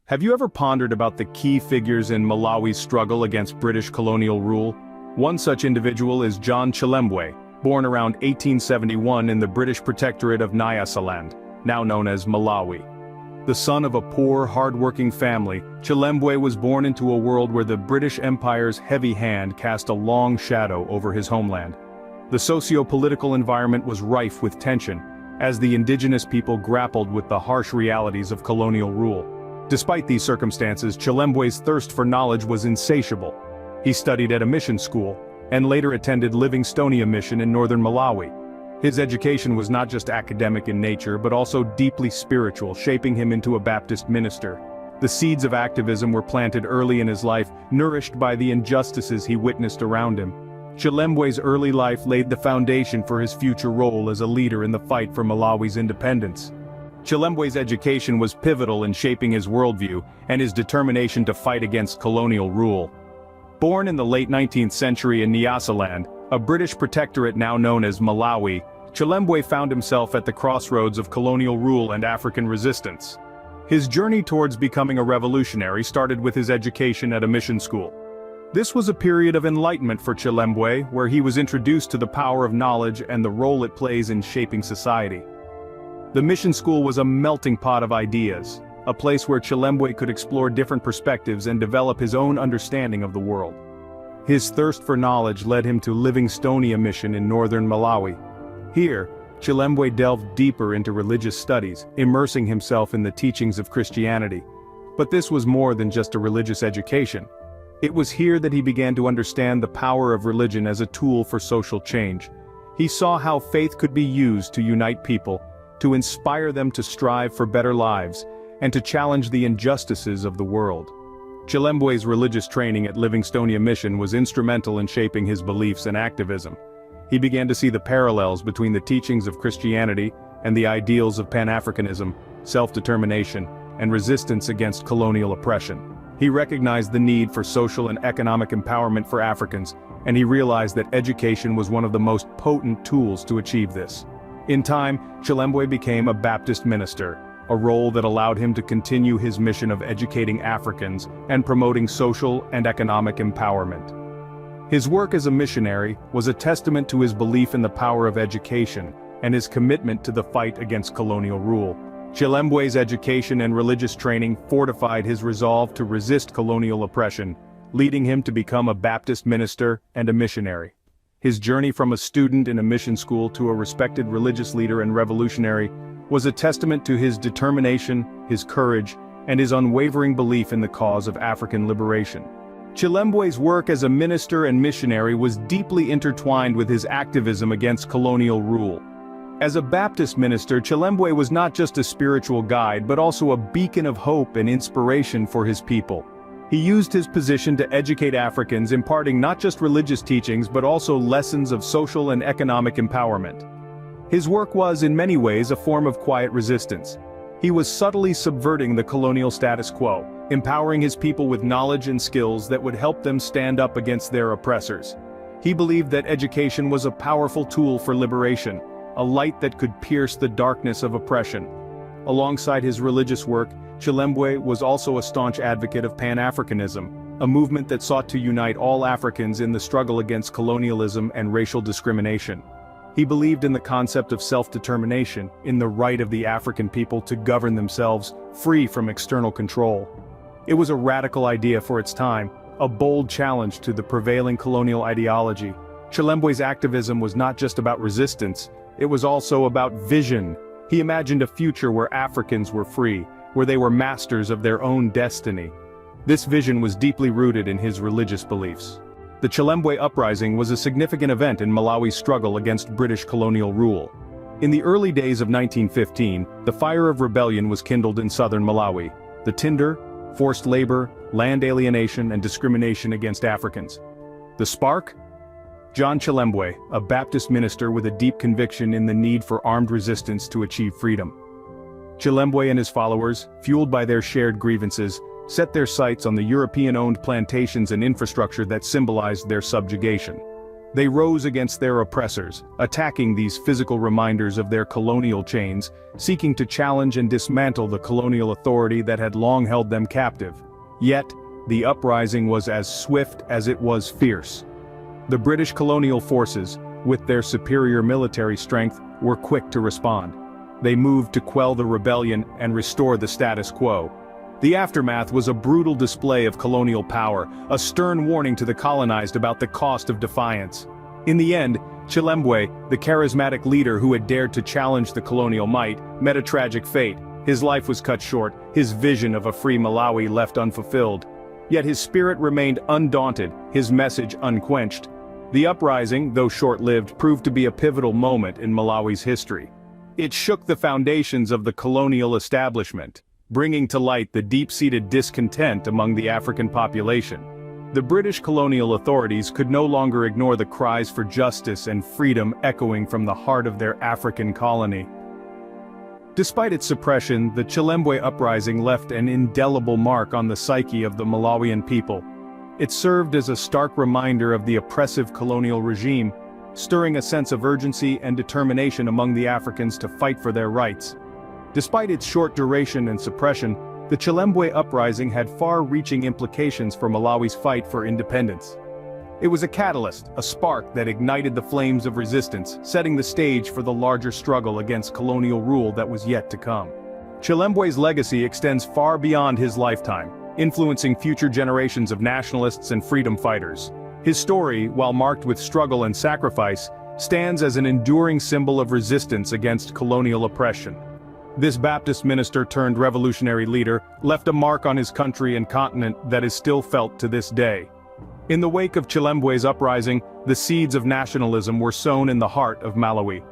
Have you ever pondered about the key figures in Malawi's struggle against British colonial rule? One such individual is John Chilembwe, born around 1871 in the British protectorate of Nyasaland, now known as Malawi. The son of a poor, hard-working family, Chilembwe was born into a world where the British Empire's heavy hand cast a long shadow over his homeland. The socio-political environment was rife with tension, as the indigenous people grappled with the harsh realities of colonial rule. Despite these circumstances, Chilembwe's thirst for knowledge was insatiable. He studied at a mission school, and later attended Livingstonia Mission in northern Malawi. His education was not just academic in nature but also deeply spiritual, shaping him into a Baptist minister. The seeds of activism were planted early in his life, nourished by the injustices he witnessed around him. Chilembwe's early life laid the foundation for his future role as a leader in the fight for Malawi's independence. Chilembwe's education was pivotal in shaping his worldview and his determination to fight against colonial rule. Born in the late 19th century in Nyasaland, a British protectorate now known as Malawi, Chilembwe found himself at the crossroads of colonial rule and African resistance. His journey towards becoming a revolutionary started with his education at a mission school. This was a period of enlightenment for Chilembwe, where he was introduced to the power of knowledge and the role it plays in shaping society. The mission school was a melting pot of ideas, a place where Chilembwe could explore different perspectives and develop his own understanding of the world. His thirst for knowledge led him to Livingstonia Mission in northern Malawi. Here, Chilembwe delved deeper into religious studies, immersing himself in the teachings of Christianity. But this was more than just a religious education. It was here that he began to understand the power of religion as a tool for social change. He saw how faith could be used to unite people, to inspire them to strive for better lives, and to challenge the injustices of the world. Chilembwe's religious training at Livingstonia Mission was instrumental in shaping his beliefs and activism. He began to see the parallels between the teachings of Christianity and the ideals of Pan-Africanism, self-determination, and resistance against colonial oppression. He recognized the need for social and economic empowerment for Africans, and he realized that education was one of the most potent tools to achieve this. In time, Chilembwe became a Baptist minister, a role that allowed him to continue his mission of educating Africans and promoting social and economic empowerment. His work as a missionary was a testament to his belief in the power of education and his commitment to the fight against colonial rule. Chilembwe's education and religious training fortified his resolve to resist colonial oppression, leading him to become a Baptist minister and a missionary. His journey from a student in a mission school to a respected religious leader and revolutionary was a testament to his determination, his courage, and his unwavering belief in the cause of African liberation. Chilembwe's work as a minister and missionary was deeply intertwined with his activism against colonial rule. As a Baptist minister, Chilembwe was not just a spiritual guide but also a beacon of hope and inspiration for his people. He used his position to educate Africans, imparting not just religious teachings but also lessons of social and economic empowerment. His work was, in many ways, a form of quiet resistance. He was subtly subverting the colonial status quo, empowering his people with knowledge and skills that would help them stand up against their oppressors. He believed that education was a powerful tool for liberation, a light that could pierce the darkness of oppression. Alongside his religious work, Chilembwe was also a staunch advocate of Pan-Africanism, a movement that sought to unite all Africans in the struggle against colonialism and racial discrimination. He believed in the concept of self-determination, in the right of the African people to govern themselves, free from external control. It was a radical idea for its time, a bold challenge to the prevailing colonial ideology. Chilembwe's activism was not just about resistance, it was also about vision. He imagined a future where Africans were free, where they were masters of their own destiny. This vision was deeply rooted in his religious beliefs. The Chilembwe uprising was a significant event in Malawi's struggle against British colonial rule. In the early days of 1915, the fire of rebellion was kindled in southern Malawi. The tinder, forced labor, land alienation, and discrimination against Africans. The spark? John Chilembwe, a Baptist minister with a deep conviction in the need for armed resistance to achieve freedom. Chilembwe and his followers, fueled by their shared grievances, set their sights on the European-owned plantations and infrastructure that symbolized their subjugation. They rose against their oppressors, attacking these physical reminders of their colonial chains, seeking to challenge and dismantle the colonial authority that had long held them captive. Yet, the uprising was as swift as it was fierce. The British colonial forces, with their superior military strength, were quick to respond. They moved to quell the rebellion and restore the status quo. The aftermath was a brutal display of colonial power, a stern warning to the colonized about the cost of defiance. In the end, Chilembwe, the charismatic leader who had dared to challenge the colonial might, met a tragic fate. His life was cut short, his vision of a free Malawi left unfulfilled. Yet his spirit remained undaunted, his message unquenched. The uprising, though short-lived, proved to be a pivotal moment in Malawi's history. It shook the foundations of the colonial establishment, bringing to light the deep-seated discontent among the African population. The British colonial authorities could no longer ignore the cries for justice and freedom echoing from the heart of their African colony. Despite its suppression, the Chilembwe uprising left an indelible mark on the psyche of the Malawian people. It served as a stark reminder of the oppressive colonial regime, stirring a sense of urgency and determination among the Africans to fight for their rights. Despite its short duration and suppression, the Chilembwe uprising had far-reaching implications for Malawi's fight for independence. It was a catalyst, a spark that ignited the flames of resistance, setting the stage for the larger struggle against colonial rule that was yet to come. Chilembwe's legacy extends far beyond his lifetime, influencing future generations of nationalists and freedom fighters. His story, while marked with struggle and sacrifice, stands as an enduring symbol of resistance against colonial oppression. This Baptist minister turned revolutionary leader left a mark on his country and continent that is still felt to this day. In the wake of Chilembwe's uprising, the seeds of nationalism were sown in the heart of Malawi.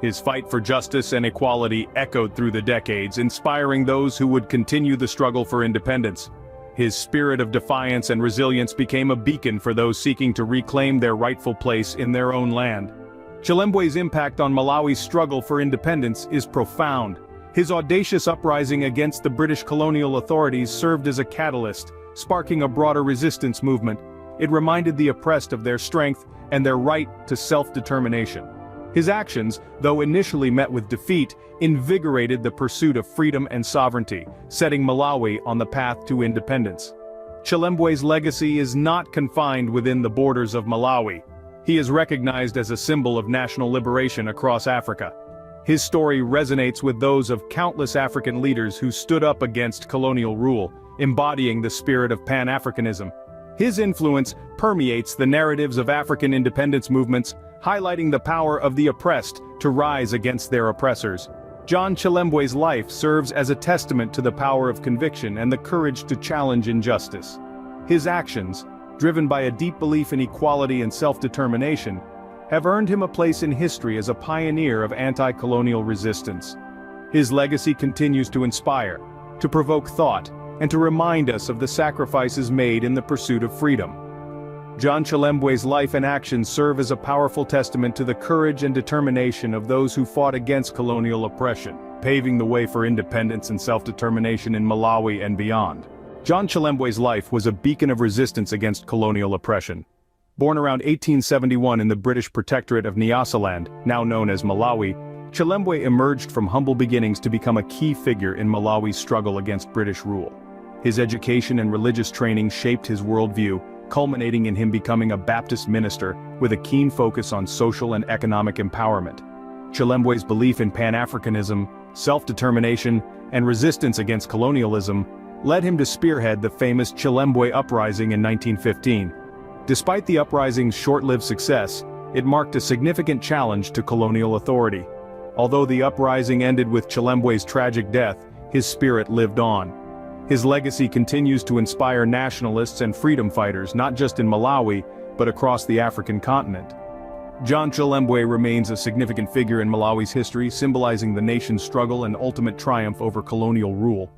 His fight for justice and equality echoed through the decades, inspiring those who would continue the struggle for independence. His spirit of defiance and resilience became a beacon for those seeking to reclaim their rightful place in their own land. Chilembwe's impact on Malawi's struggle for independence is profound. His audacious uprising against the British colonial authorities served as a catalyst, sparking a broader resistance movement. It reminded the oppressed of their strength and their right to self-determination. His actions, though initially met with defeat, invigorated the pursuit of freedom and sovereignty, setting Malawi on the path to independence. Chilembwe's legacy is not confined within the borders of Malawi. He is recognized as a symbol of national liberation across Africa. His story resonates with those of countless African leaders who stood up against colonial rule, embodying the spirit of Pan-Africanism. His influence permeates the narratives of African independence movements, highlighting the power of the oppressed to rise against their oppressors. John Chilembwe's life serves as a testament to the power of conviction and the courage to challenge injustice. His actions, driven by a deep belief in equality and self-determination, have earned him a place in history as a pioneer of anti-colonial resistance. His legacy continues to inspire, to provoke thought, and to remind us of the sacrifices made in the pursuit of freedom. John Chilembwe's life and actions serve as a powerful testament to the courage and determination of those who fought against colonial oppression, paving the way for independence and self-determination in Malawi and beyond. John Chilembwe's life was a beacon of resistance against colonial oppression. Born around 1871 in the British protectorate of Nyasaland, now known as Malawi, Chilembwe emerged from humble beginnings to become a key figure in Malawi's struggle against British rule. His education and religious training shaped his worldview, culminating in him becoming a Baptist minister with a keen focus on social and economic empowerment. Chilembwe's belief in Pan-Africanism, self-determination, and resistance against colonialism led him to spearhead the famous Chilembwe uprising in 1915. Despite the uprising's short-lived success, it marked a significant challenge to colonial authority. Although the uprising ended with Chilembwe's tragic death, his spirit lived on. His legacy continues to inspire nationalists and freedom fighters not just in Malawi, but across the African continent. John Chilembwe remains a significant figure in Malawi's history, symbolizing the nation's struggle and ultimate triumph over colonial rule.